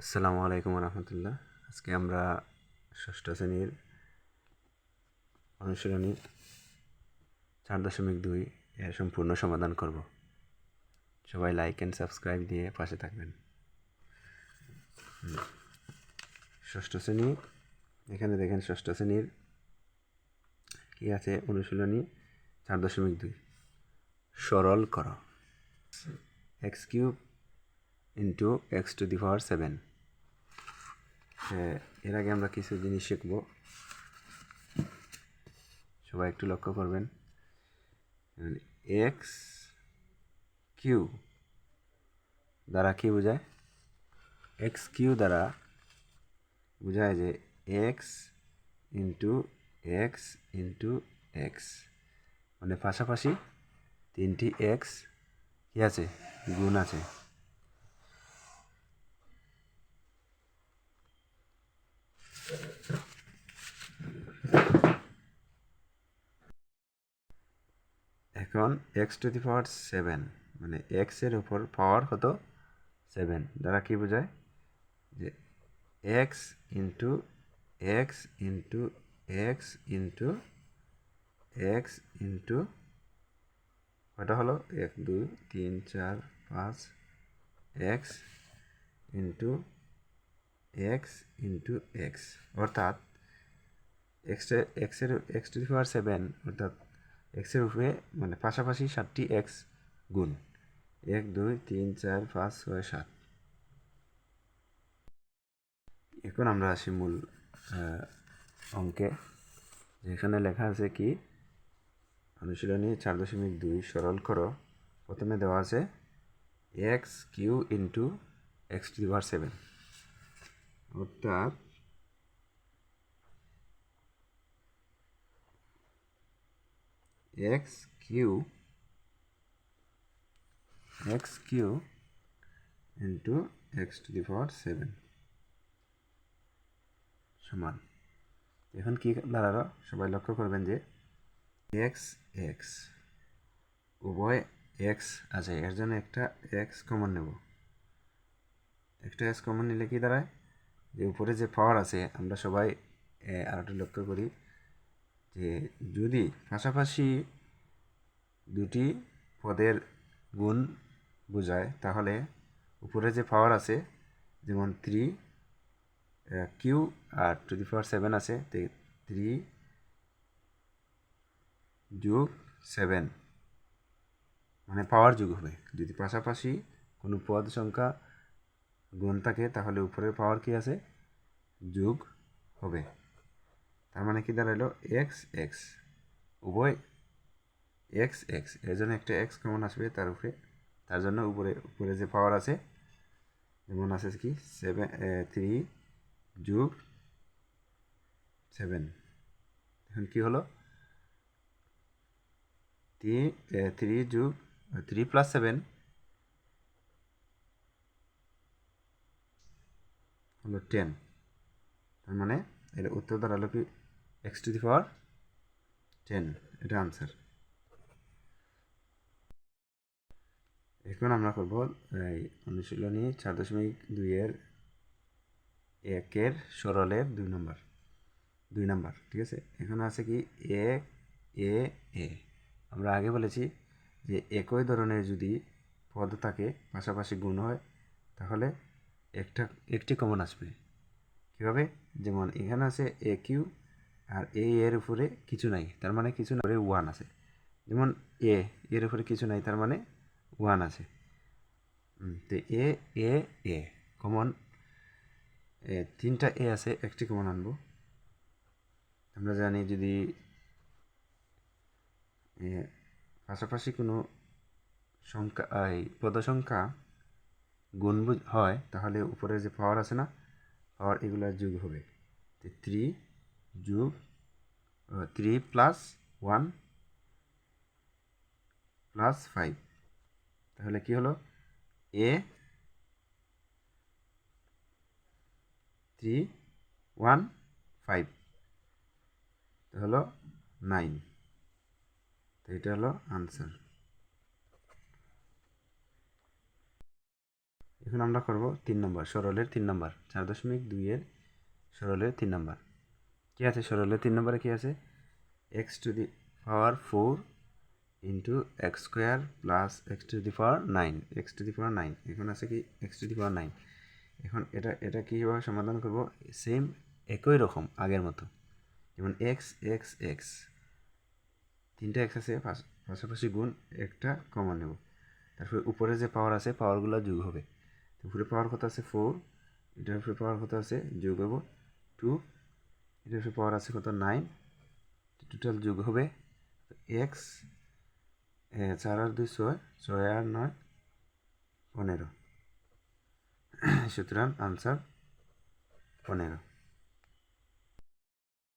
আসসালামু আলাইকুম রহমতুল্লাহ। আজকে আমরা ষষ্ঠ শ্রেণীর অনুশীলনী 4.2 এর সম্পূর্ণ সমাধান করব। সবাই লাইক অ্যান্ড সাবস্ক্রাইব দিয়ে পাশে থাকবেন। ষষ্ঠ শ্রেণী, এখানে দেখেন ষষ্ঠ শ্রেণীর কি আছে, অনুশীলনী 4.2 সরল করো। x³ ইন্টু x⁴ এর আগে আমরা কিছু জিনিস শিখব, সবাই একটু লক্ষ্য করবেন। x³ দ্বারা কি বোঝায়? x³ দ্বারা বোঝায় যে x into x into x, মানে পাশাপাশি তিনটি এক্স কি আছে, গুণ আছে। এখন x⁴ মানে এক্স এর উপর পাওয়ার কত, 7 দ্বারা কি বোঝায় যে x into x into x into x into কয়টা হলো, 1 2 3 4 5 x into x into x, অর্থাৎ x⁴ অর্থাৎ এক্সের উপরে মানে পাশাপাশি 7টি এক্স গুণ 1 2 3 4 5 6 7। এখন আমরা আসি মূল অঙ্কে, যেখানে লেখা আছে কি, অনুশীলনী 4.2 সরল করো। প্রথমে দেওয়া আছে x³ ইন্টু x⁴, অর্থাৎ x³ ইন্টু x⁴ সমান। এখন কি দাঁড়ালো, সবাই লক্ষ্য করবেন যে এক্স এক্স উভয় এক্স আছে, এর জন্য একটা এক্স কমন নেব। একটা এক্স কমন নিলে কি দাঁড়ায়, যে উপরে যে পাওয়ার আছে, আমরা সবাই আরেকটা লক্ষ্য করি যে যদি পাশাপাশি দুটি পদের গুণ বোঝায়, তাহলে উপরে যে পাওয়ার আছে, যেমন 3 কিউ আর ⁴ আছে, 3 যোগ 7 মানে পাওয়ার যোগ হবে। যদি পাশাপাশি কোনো পদ সংখ্যা গুণ থাকে, তাহলে উপরের পাওয়ার কি আছে, যোগ হবে। তার মানে কি দাঁড়ালো, এক্স এক্স উভয় এক্স এক্স, এর জন্য একটা এক্স কমন আসবে তার উপরে, তার জন্য উপরে যে পাওয়ার আছে, যেমন আছে কি 3 যোগ 7। এখন কি হলো, 3 যোগ 3 প্লাস 7 হলো 10। তার মানে এর উত্তর দাঁড়ালো কি x⁴ 10, এটা আনসার। এখন আমরা করব এই অনুশীলনী 4.2 এর 1 সরলের 2 নম্বর, ঠিক আছে। এখন আছে কি এ এ এ, আমরা আগে বলেছি যে একই ধরনের যদি পদ থাকে, পাশাপাশি গুণ হয়, তাহলে একটি কমন আসবে। কীভাবে, যেমন এখানে আছে AQ আর এর উপরে কিছু নাই, তার মানে কিছু না, 1 আছে। যেমন এর উপরে কিছু নাই, তার মানে 1 আছে। তো এ এ এ কমন, 3টা এ আছে, একটি কমন আনবো। আমরা জানি যদি পাশাপাশি কোনো সংখ্যা পদ সংখ্যা গুণ হয়, তাহলে উপরে যে পাওয়ার আছে না, পাওয়ার এগুলো যোগ হবে। 3 যোগ 3 প্লাস 1 প্লাস 5, তাহলে কি হলো, এ 3 1 5, তো হলো 9। তো এটা হলো আনসার। এখন আমরা করব 3 নম্বর সরলের 3 নম্বর 4.2 এর সরলের 3 নম্বর কি আছে সরলের 3 নম্বরে কি আছে x to the power 4 into X square plus X to the power 9 X to the power 9 এখন আছে কি এক্স টু দি পাওয়ার 9 এখন এটা কীভাবে সমাধান করব সেম একই রকম আগের মতো যেমন এক্স এক্স এক্স তিনটা এক্স আছে পাশাপাশি গুণ একটা কমন নেব তারপরে উপরে যে পাওয়ার আছে পাওয়ারগুলো যোগ হবে উপরে পাওয়ার কত আছে 4 এটার উপরে পাওয়ার কত আছে যোগ হবো 2 এটার উপরে পাওয়ার আছে কত 9 টোটাল যোগ হবে এক্স 4 আর 2 6 6 আর 9 15 সুতরাং আনসার 15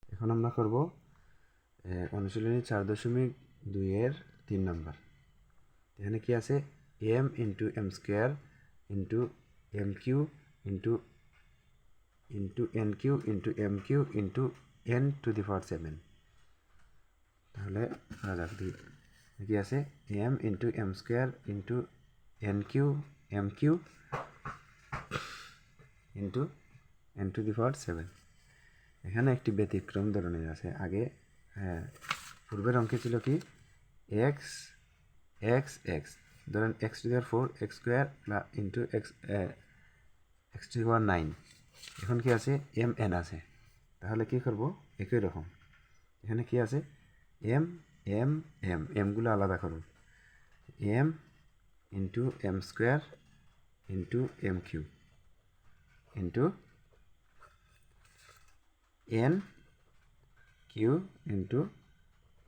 এখন আমরা করব অনুশীলনী 4.2 এর 3 নম্বর এখানে কি আছে m into M square into M Q into N Q into M Q into N to the power 7 তাহলে কি আছে m into M square into M Q into N to the power 7 এখানে একটি ব্যতিক্রম ধরনের আছে আগে পূর্বের অঙ্কে ছিল কি এক্স এক্স এক্স ধরেন X to the power 4 X square into X to the power 9 এখন কি আছে এম এন আছে তাহলে কি করব একই রকম এখানে কি আছে এম এম এম এমগুলো আলাদা করব M into M square into M Q into N Q into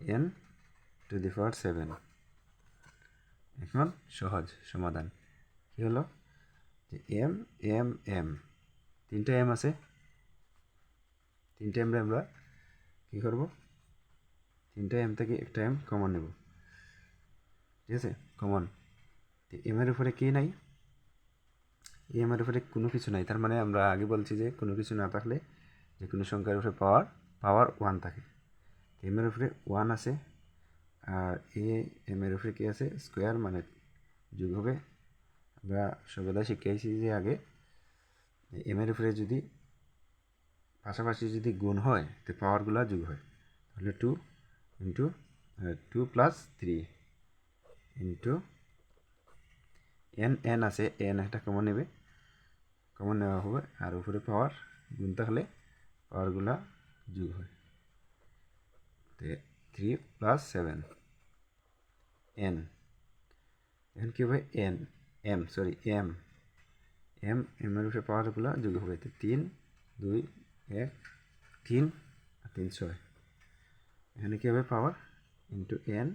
N to the power 7 এখন সহজ সমাধান কি হলো যে এম এম এম তিনটা এম আছে তিনটা এমরে আমরা কী করব তিনটা এম থেকে একটা এম কমন নেব ঠিক আছে কমন এমের উপরে কি নাই এমের উপরে কোনো কিছু নাই তার মানে আমরা আগে বলছি যে কোনো কিছু না থাকলে যে কোনো সংখ্যার উপরে পাওয়ার 1 থাকে এমের উপরে 1 আছে আর এমের উপরে কি আছে স্কোয়ার মানে যোগ হবে আমরা সর্বদা শিখেছি যে আগে এমের উপরে যদি পাশাপাশি যদি গুণ হয় তো পাওয়ারগুলো যোগ হয় তাহলে 2 into 2 plus 3 into N N আছে এন একটা কমন নেবে কমন নেওয়া হবে আর উপরে পাওয়ার গুণ থাকলে পাওয়ারগুলো যোগ হয় তো 3 প্লাস 7 এন এখন কী হবে এন এম সরি এম এমের উপরে পাওয়ারগুলো যোগ হবে তো 3 2 1 3 আর 3 6 এখানে কী হবে পাওয়ার into N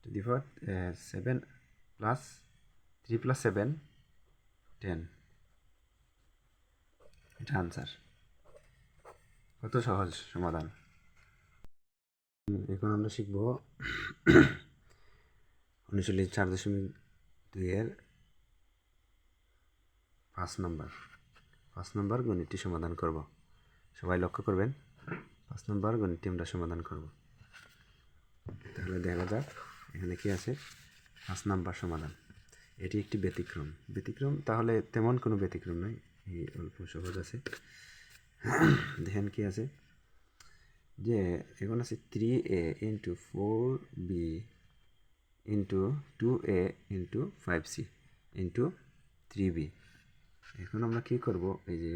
to the power 7 plus 3 plus 7 10 এটা আনসার কত সহজ সমাধান এখন আমরা শিখব অনুশীলনী 4.2 এর 5 নম্বর গণিতটি সমাধান করব সবাই লক্ষ্য করবেন 5 নম্বর গণিতটি আমরা সমাধান করব তাহলে দেখা যাক এখানে কি আছে 5 নম্বর সমাধান এটি একটি ব্যতিক্রম তাহলে তেমন কোনো ব্যতিক্রম নয় এই অল্প সহজ আছে দেখেন কি আছে যে এখন আছে 3a into 4b into 2a into 5c into 3b এখন আমরা কী করব এই যে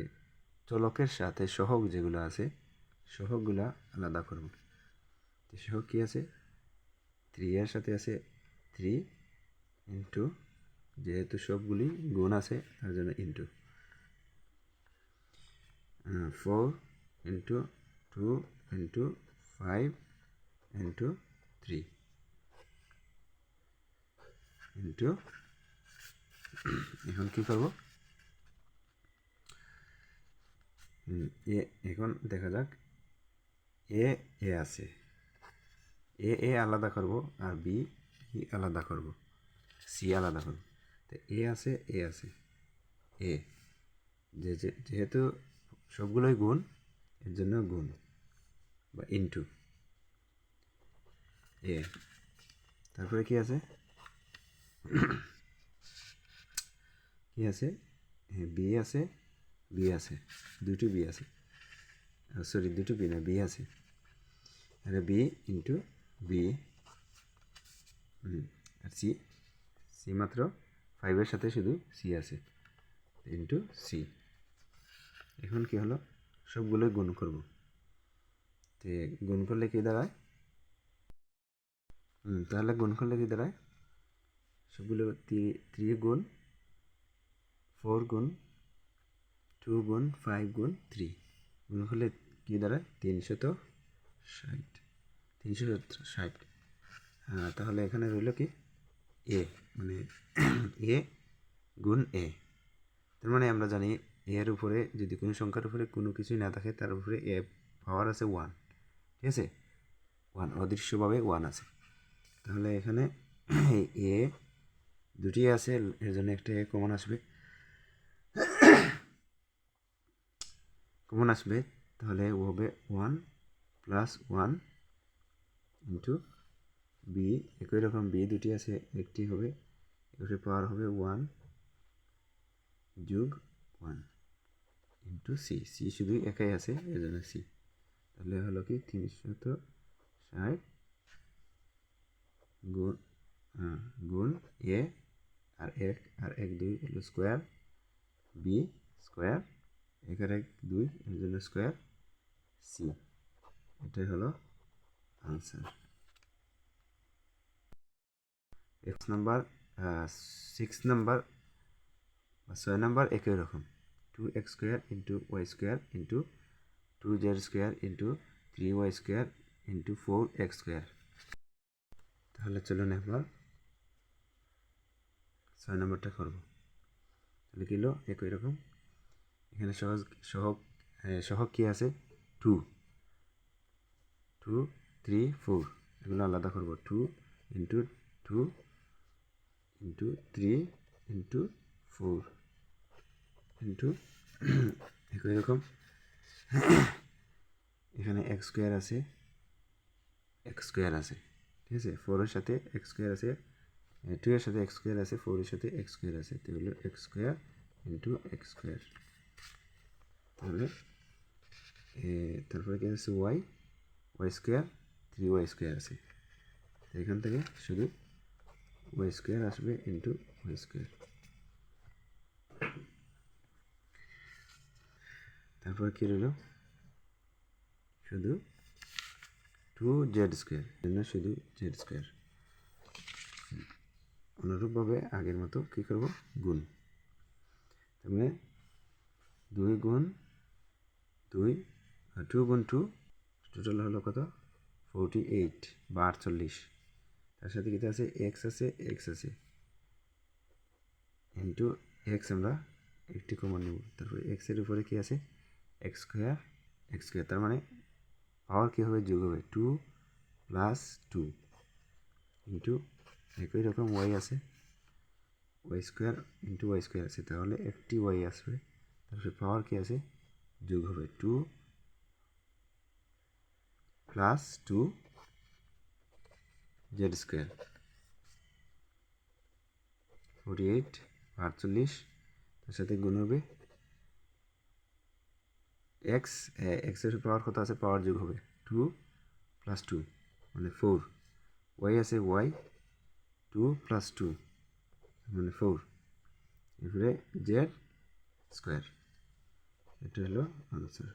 চলকের সাথে সহগ যেগুলো আছে সহগগুলা আলাদা করব সহগ কী আছে 3 এর সাথে আছে 3 ইন্টু যেহেতু সবগুলি গুণ আছে তার জন্য into 4 into 2 into 5 into 3 into এখন কী করব এখন দেখা যাক এ আছে এ আলাদা করব আর বি আলাদা করব সি আলাদা করব তো এ আছে এ যেহেতু সবগুলোই গুণ এর জন্য গুণ বা ইনটু এ তারপরে কি আছে কি আছে, বি আছে, বি আছে, দুটো বি আছে, সরি দুটো বি না, বি আছে, এটা বি ইন্টু বি আর সি, সি মাত্র 5-এর সাথে শুধু সি আছে ইন্টু সি। এখন কি হলো, সবগুলো গুণ করব, তো গুণ করলে কি দাঁড়ায়, তাহলে গুণ করলে কি দাঁড়ায়, সবগুলো 3 গুণ 4 গুণ 2 গুণ 5 গুণ 3 গুণ করলে কি দাঁড়ায় 360। তাহলে এখানে রইল কি এ, মানে এ গুণ এ। তার মানে আমরা জানি এর উপরে যদি কোনো সংখ্যার উপরে কোনো কিছুই না থাকে তার উপরে এ পাওয়ার আছে 1, ঠিক আছে, 1 অদৃশ্যভাবে 1 আছে। তাহলে এখানে এ দুটি আছে, এর জন্য একটা এ কমন আসবে, তাহলে ও হবে 1 প্লাস 1 ইন্টু বি, একই রকম বি দুটি আছে, একটি হবে, এর পাওয়ার হবে 1 যোগ 1 ইন্টু সি, সি শুধু একাই আছে এর জন্য সি। তাহলে হলো কি 360 গুণ গুণ এ আর 1 2 হলো স্কোয়ার, বি স্কোয়ার, 1 আর 1 2 এর জন্য স্কোয়ার, সি। এটাই হলো আনসার। এক্স নাম্বার 6 নাম্বার বা 6 নাম্বার একই রকম, 2x square into Y square into 2z square into 3y square into 4x square. তাহলে চলুন একবার 6 নম্বরটা করব। তাহলে কি হলো, একই রকম, এখানে সহগ কি আছে 2 2 3 4, এগুলো আলাদা করব, 2 ইন্টু 2 ইন্টু 3 ইন্টু 4 ইন্টু একই রকম এখানে এক্স স্কোয়ার আছে, ঠিক আছে, 4-এর সাথে এক্স স্কোয়ার আছে, 2-এর সাথে এক্স স্কোয়ার আছে, 4-এর সাথে এক্স স্কোয়ার আছে, তো হলো x square into X square. তাহলে তারপরে কি আছে ওয়াই স্কোয়ার, 3y স্কোয়ার আছে, এখান থেকে শুধু ওয়াই স্কোয়ার আসবে ইন্টু ওয়াই স্কোয়ার। তারপর কি রইল, শুধু 2z স্কোয়ার, জন্য শুধু জেড স্কোয়ার। অনুরূপভাবে আগের মতো কী করব, গুণ, তার মানে 2 গুণ 2 2 গুণ 2 টোটাল হলো কত 48 বা 48, তার সাথে কী আছে এক্স আছে ইন্টু এক্স, আমরা একটি কমন নেব, তারপরে এক্সের উপরে কী আছে এক্স স্কোয়ার, তার মানে পাওয়ার কী হবে, যোগ হবে 2 প্লাস 2 ইন্টু একই রকম ওয়াই আছে, Y square into Y square আছে, তাহলে একটি ওয়াই আসবে, তারপরে পাওয়ার কী আছে যোগ হবে 2 প্লাস 2 জেড স্কোয়ার, 48 48, তার সাথে গুণ হবে এক্স, এক্সের পাওয়ার কত আছে, পাওয়ার যোগ হবে 2 প্লাস 2 মানে 4, ওয়াই আছে ওয়াই 2 প্লাস 2 মানে 4, এরপরে জেড স্কোয়ার। এটা হলো আনসার।